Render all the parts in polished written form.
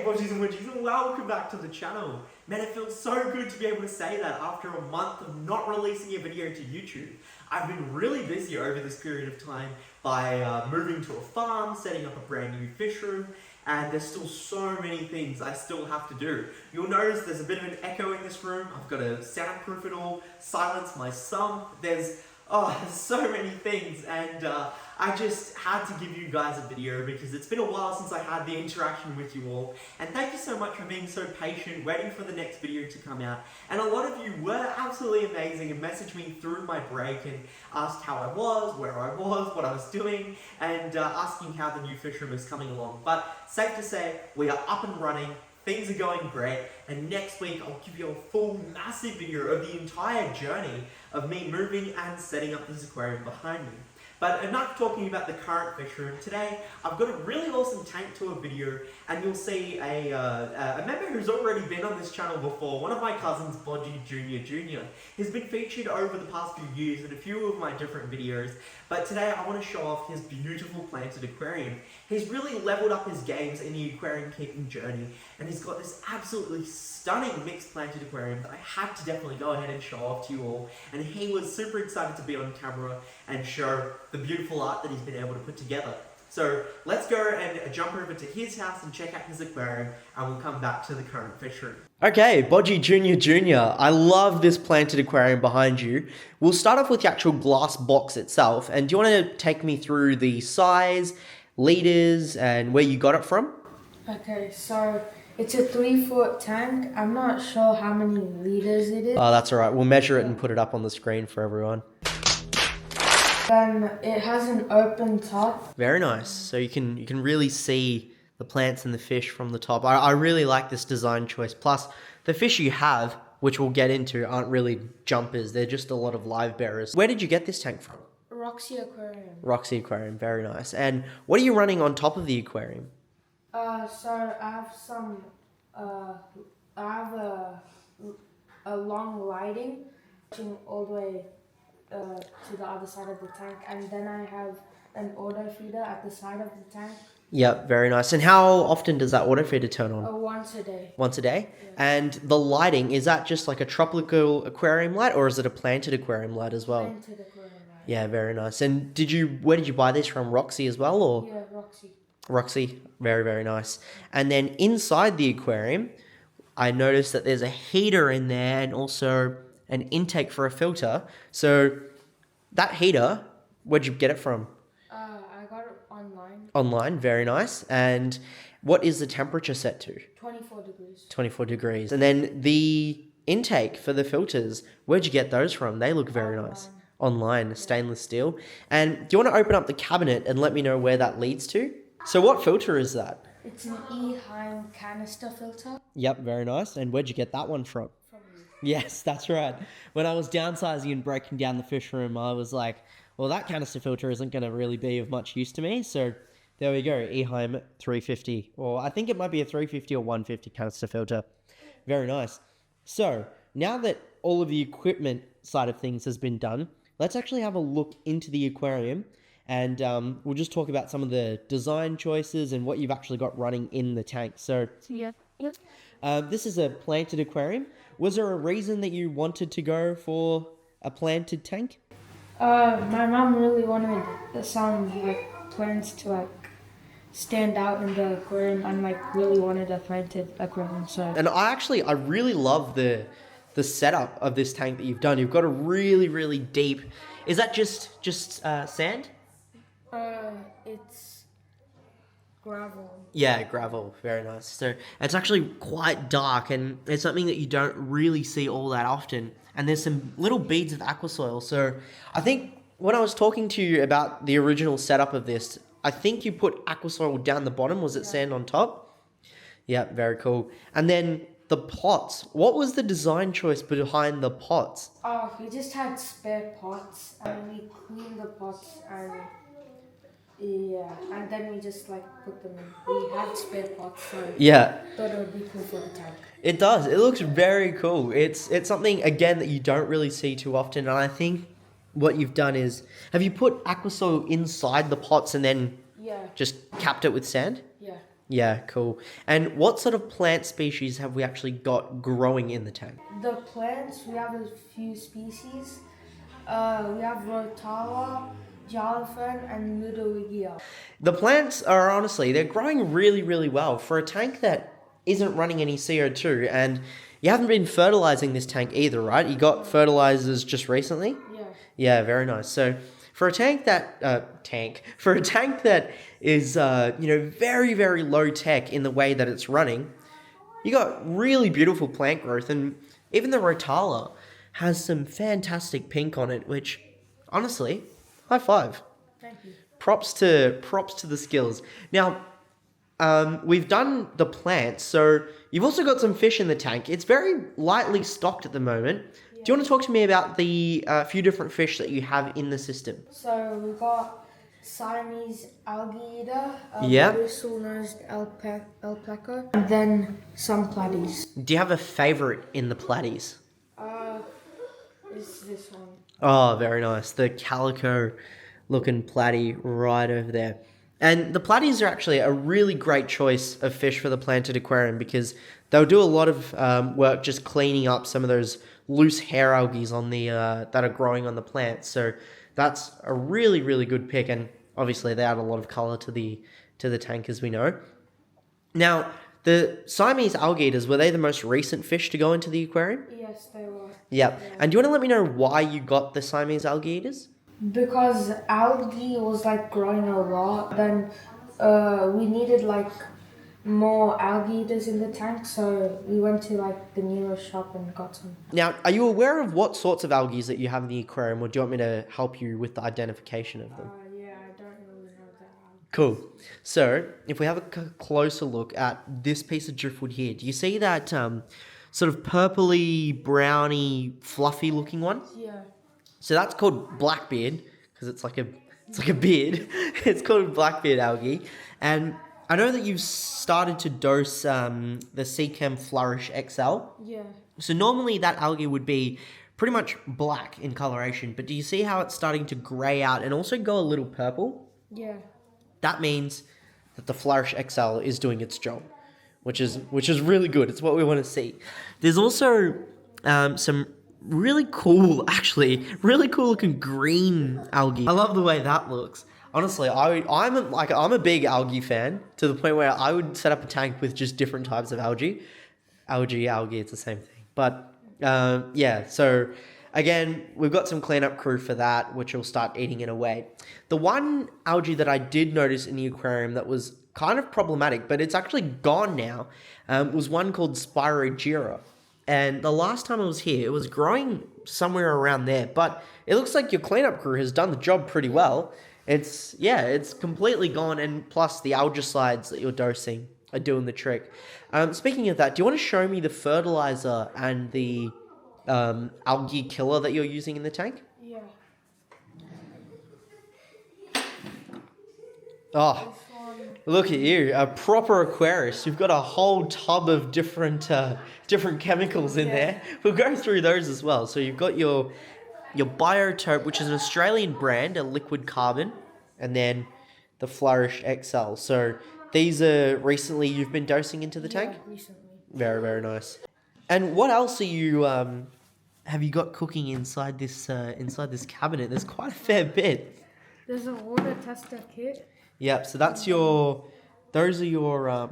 Hey Bodgies and Widgies, and welcome back to the channel. Man, it feels so good to be able to say that after a month of not releasing a video to YouTube. I've been really busy over this period of time by moving to a farm, setting up a brand new fish room, and there's still so many things I still have to do. You'll notice there's a bit of an echo in this room. I've got to soundproof it all, silence my sump. There's so many things, and I just had to give you guys a video because it's been a while since I had the interaction with you all. And thank you so much for being so patient, waiting for the next video to come out. And a lot of you were absolutely amazing and messaged me through my break and asked how I was, where I was, what I was doing, and asking how the new fish room is coming along. But safe to say, we are up and running. Things are going great, and next week I'll give you a full massive video of the entire journey of me moving and setting up this aquarium behind me. But enough talking about the current fish room. Today I've got a really awesome tank tour video, and you'll see a member who's already been on this channel before, one of my cousins, Bodgie Jr. He's been featured over the past few years in a few of my different videos, but today I want to show off his beautiful planted aquarium. He's really leveled up his games in the aquarium keeping journey, and he's got this absolutely stunning mixed planted aquarium that I had to definitely go ahead and show off to you all. And he was super excited to be on camera and show the beautiful art that he's been able to put together. So let's go and jump over to his house and check out his aquarium, and we'll come back to the current fish room. Okay, Bodgie Jr. I love this planted aquarium behind you. We'll start off with the actual glass box itself, and do you want to take me through the size, liters, and where you got it from? Okay, so it's a 3-foot tank. I'm not sure how many liters it is. Oh, that's all right. We'll measure it and put it up on the screen for everyone. Then it has an open top. Very nice. So you can really see the plants and the fish from the top. I really like this design choice. Plus, the fish you have, which we'll get into, aren't really jumpers. They're just a lot of live bearers. Where did you get this tank from? Roxy Aquarium. Roxy Aquarium. Very nice. And what are you running on top of the aquarium? So I have some, I have a long lighting reaching all the way to the other side of the tank, and then I have an auto feeder at the side of the tank. Yep, very nice. And how often does that auto feeder turn on? Once a day. Once a day? Yeah. And the lighting, is that just like a tropical aquarium light, or is it a planted aquarium light as well? Planted aquarium light. Yeah, very nice. And where did you buy this from? Roxy as well, or? Yeah, Roxy. Roxy, very, very nice. And then inside the aquarium, I noticed that there's a heater in there and also an intake for a filter. So that heater, where'd you get it from? I got it online. Online, very nice. And what is the temperature set to? 24 degrees. 24 degrees. And then the intake for the filters, where'd you get those from? They look very nice. Online, stainless steel. And do you want to open up the cabinet and let me know where that leads to? So what filter is that? It's an Eheim canister filter. Yep, very nice. And where'd you get that one from? From you. Yes, that's right. When I was downsizing and breaking down the fish room, I was like, well, that canister filter isn't going to really be of much use to me. So there we go, Eheim 350. Or I think it might be a 350 or 150 canister filter. Very nice. So now that all of the equipment side of things has been done, let's actually have a look into the aquarium. And we'll just talk about some of the design choices and what you've actually got running in the tank. So this is a planted aquarium. Was there a reason that you wanted to go for a planted tank? My mom really wanted some plants to stand out in the aquarium, and really wanted a planted aquarium. So. And I really love the setup of this tank that you've done. You've got a really, really deep. Is that just sand? It's gravel. Yeah, gravel. Very nice. So it's actually quite dark, and it's something that you don't really see all that often. And there's some little beads of aquasoil. So I think when I was talking to you about the original setup of this, I think you put aquasoil down the bottom. Was it sand on top? Yeah, very cool. And then the pots. What was the design choice behind the pots? Oh, we just had spare pots, and we cleaned the pots, and and then we just put them in. We had spare pots, so thought it would be cool for the tank. It does. It looks very cool. It's something, again, that you don't really see too often. And I think what you've done is, have you put aquasoil inside the pots and then just capped it with sand? Yeah. Yeah, cool. And what sort of plant species have we actually got growing in the tank? The plants, we have a few species. We have Rotala, Jarlfern, and Ludovigia. The plants are honestly, they're growing really, really well for a tank that isn't running any CO2, and you haven't been fertilizing this tank either, right? You got fertilizers just recently? Yeah. Yeah, very nice. So for a tank that is very, very low tech in the way that it's running, you got really beautiful plant growth, and even the Rotala has some fantastic pink on it, which honestly, high five. Thank you. Props to the skills. Now, we've done the plants, so you've also got some fish in the tank. It's very lightly stocked at the moment. Yeah. Do you want to talk to me about the few different fish that you have in the system? So we got Siamese algae eater, Yeah. bristle-nosed alpaca, and then some platies. Do you have a favorite in the platies? It's this one. Oh, very nice. The calico looking platy right over there. And the platies are actually a really great choice of fish for the planted aquarium because they'll do a lot of work just cleaning up some of those loose hair algae on the that are growing on the plants. So that's a really, really good pick. And obviously they add a lot of color to the tank, as we know. Now, the Siamese algae eaters, were they the most recent fish to go into the aquarium? Yes, they were. Yep. Yeah. And do you want to let me know why you got the Siamese algae eaters? Because algae was like growing a lot, then we needed like more algae eaters in the tank, so we went to like the nearest shop and got some. Now, are you aware of what sorts of algae that you have in the aquarium, or do you want me to help you with the identification of them? Yeah, I don't really know that. Cool. So, if we have a closer look at this piece of driftwood here, do you see that sort of purpley, browny, fluffy looking one? Yeah. So that's called blackbeard, because it's like a beard. It's called blackbeard algae. And I know that you've started to dose the Seachem Flourish XL. Yeah. So normally that algae would be pretty much black in coloration, but do you see how it's starting to grey out and also go a little purple? Yeah. That means that the Flourish XL is doing its job, which is really good. It's what we want to see. There's also some really cool looking green algae. I love the way that looks. Honestly, I'm a big algae fan to the point where I would set up a tank with just different types of algae. Algae, it's the same thing. But yeah, so again, we've got some cleanup crew for that, which will start eating it away. The one algae that I did notice in the aquarium that was kind of problematic, but it's actually gone now, was one called Jr. And the last time I was here, it was growing somewhere around there, but it looks like your cleanup crew has done the job pretty well. It's completely gone, and plus the algicides that you're dosing are doing the trick. Speaking of that, do you want to show me the fertilizer and the algae killer that you're using in the tank? Yeah. Oh, look at you, a proper aquarist. You've got a whole tub of different chemicals in there. We'll go through those as well. So you've got your Biotope, which is an Australian brand, a liquid carbon, and then the Flourish XL. So these are recently you've been dosing into the tank? Recently. Very, very nice. And what else are you have you got cooking inside this cabinet? There's quite a fair bit. There's a water tester kit. Yep, so that's those are your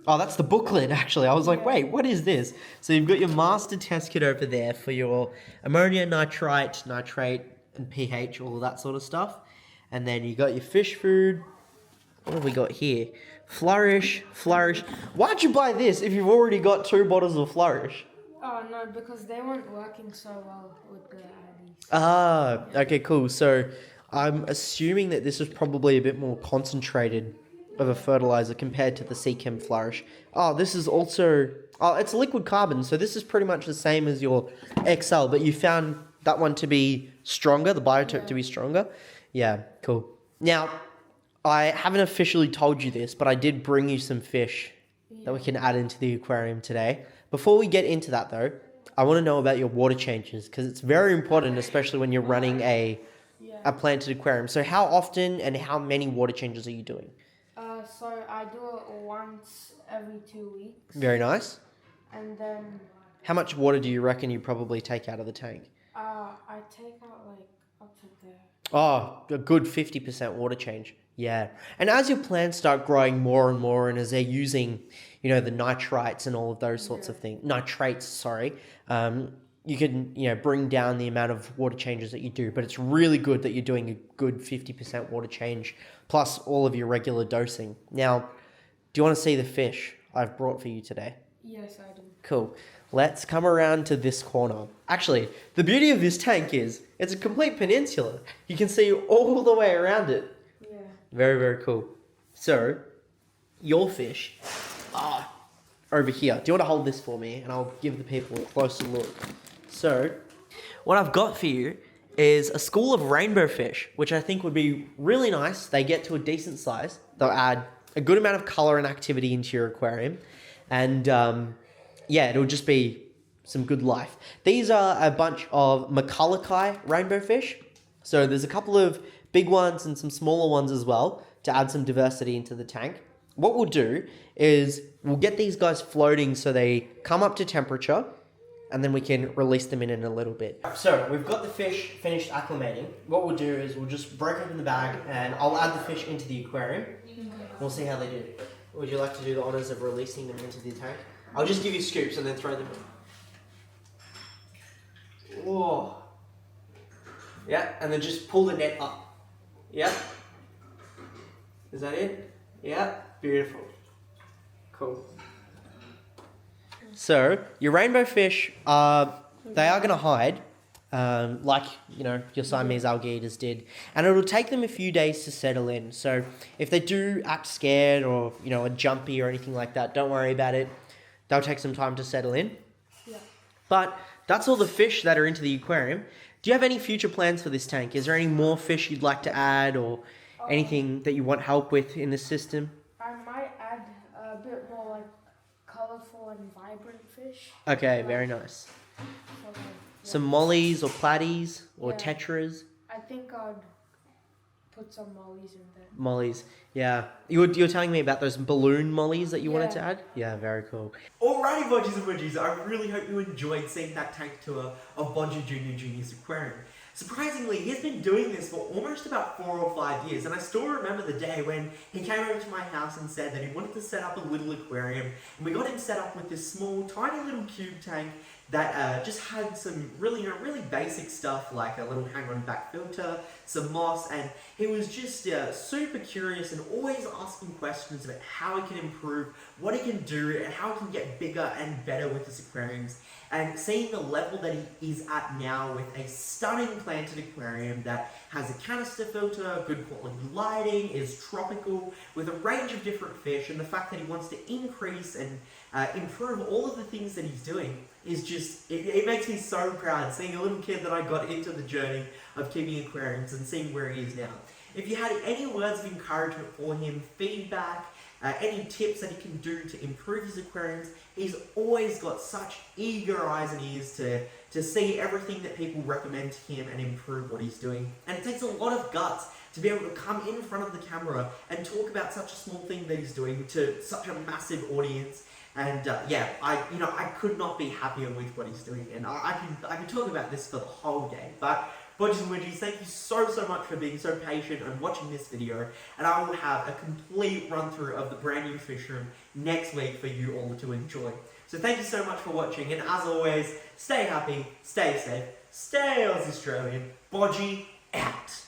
that's the booklet actually. I was like, wait, what is this? So you've got your master test kit over there for your ammonia, nitrite, and pH, all of that sort of stuff. And then you got your fish food. What have we got here? Flourish. Why'd you buy this if you've already got 2 bottles of Flourish? Oh no, because they weren't working so well with the algae. Ah, okay, cool. So I'm assuming that this is probably a bit more concentrated of a fertilizer compared to the Seachem Flourish. Oh, this is also... Oh, it's liquid carbon, so this is pretty much the same as your XL, but you found that one to be stronger, the Biotope to be stronger? Yeah, cool. Now, I haven't officially told you this, but I did bring you some fish that we can add into the aquarium today. Before we get into that, though, I want to know about your water changes, because it's very important, especially when you're running a planted aquarium. So how often and how many water changes are you doing? So I do it once every 2 weeks. Very nice. And then How much water do you reckon you probably take out of the tank? I take out like up to there. Oh, a good 50% water change. Yeah. And as your plants start growing more and more, and as they're using, the nitrites and all of those sorts of things, nitrates, sorry, you can, bring down the amount of water changes that you do. But it's really good that you're doing a good 50% water change plus all of your regular dosing. Now, do you want to see the fish I've brought for you today? Yes, I do. Cool. Let's come around to this corner. Actually, the beauty of this tank is it's a complete peninsula. You can see all the way around it. Yeah. Very, very cool. So, your fish are over here. Do you want to hold this for me? And I'll give the people a closer look. So, what I've got for you is a school of rainbow fish, which I think would be really nice. They get to a decent size. They'll add a good amount of color and activity into your aquarium. And, it'll just be some good life. These are a bunch of Maccullochi rainbow fish. So there's a couple of big ones and some smaller ones as well to add some diversity into the tank. What we'll do is we'll get these guys floating so they come up to temperature, and then we can release them in a little bit. So we've got the fish finished acclimating. What we'll do is we'll just break open the bag and I'll add the fish into the aquarium. We'll see how they do. Would you like to do the honors of releasing them into the tank? I'll just give you scoops and then throw them in. Whoa. Yeah, and then just pull the net up. Yeah. Is that it? Yeah. Beautiful. Cool. So, your rainbow fish, they are going to hide, like, your Siamese algae eaters did. And it'll take them a few days to settle in. So, if they do act scared or, a jumpy or anything like that, don't worry about it. They'll take some time to settle in. Yeah. But that's all the fish that are into the aquarium. Do you have any future plans for this tank? Is there any more fish you'd like to add or anything that you want help with in the system? I might add a bit more like colorful and vibrant fish. Okay, very nice. So, like, Some mollies or platies or Yeah. tetras? I think I'd put some mollies in there. Mollies, yeah. You were telling me about those balloon mollies that you wanted to Yeah. add? Yeah, very cool. Alrighty, Bodgies and Widgies, I really hope you enjoyed seeing that tank tour of Bodgie Jr.'s aquarium. Surprisingly, he's been doing this for almost about 4 or 5 years, and I still remember the day when he came over to my house and said that he wanted to set up a little aquarium, and we got him set up with this small, tiny little cube tank that just had some really basic stuff like a little hang-on back filter, some moss, and he was just super curious and always asking questions about how he can improve, what he can do, and how he can get bigger and better with his aquariums. And seeing the level that he is at now with a stunning planted aquarium that has a canister filter, good quality lighting, is tropical, with a range of different fish, and the fact that he wants to increase and improve all of the things that he's doing is just, it makes me so proud seeing a little kid that I got into the journey of keeping aquariums and seeing where he is now. If you had any words of encouragement for him, feedback, any tips that he can do to improve his aquariums, he's always got such eager eyes and ears to see everything that people recommend to him and improve what he's doing. And it takes a lot of guts to be able to come in front of the camera and talk about such a small thing that he's doing to such a massive audience. And I could not be happier with what he's doing, and I can talk about this for the whole day. But Bodgies and Widgies, thank you so much for being so patient and watching this video, and I will have a complete run through of the brand new fish room next week for you all to enjoy. So thank you so much for watching, and as always, stay happy, stay safe, stay Australian. Bodgie out.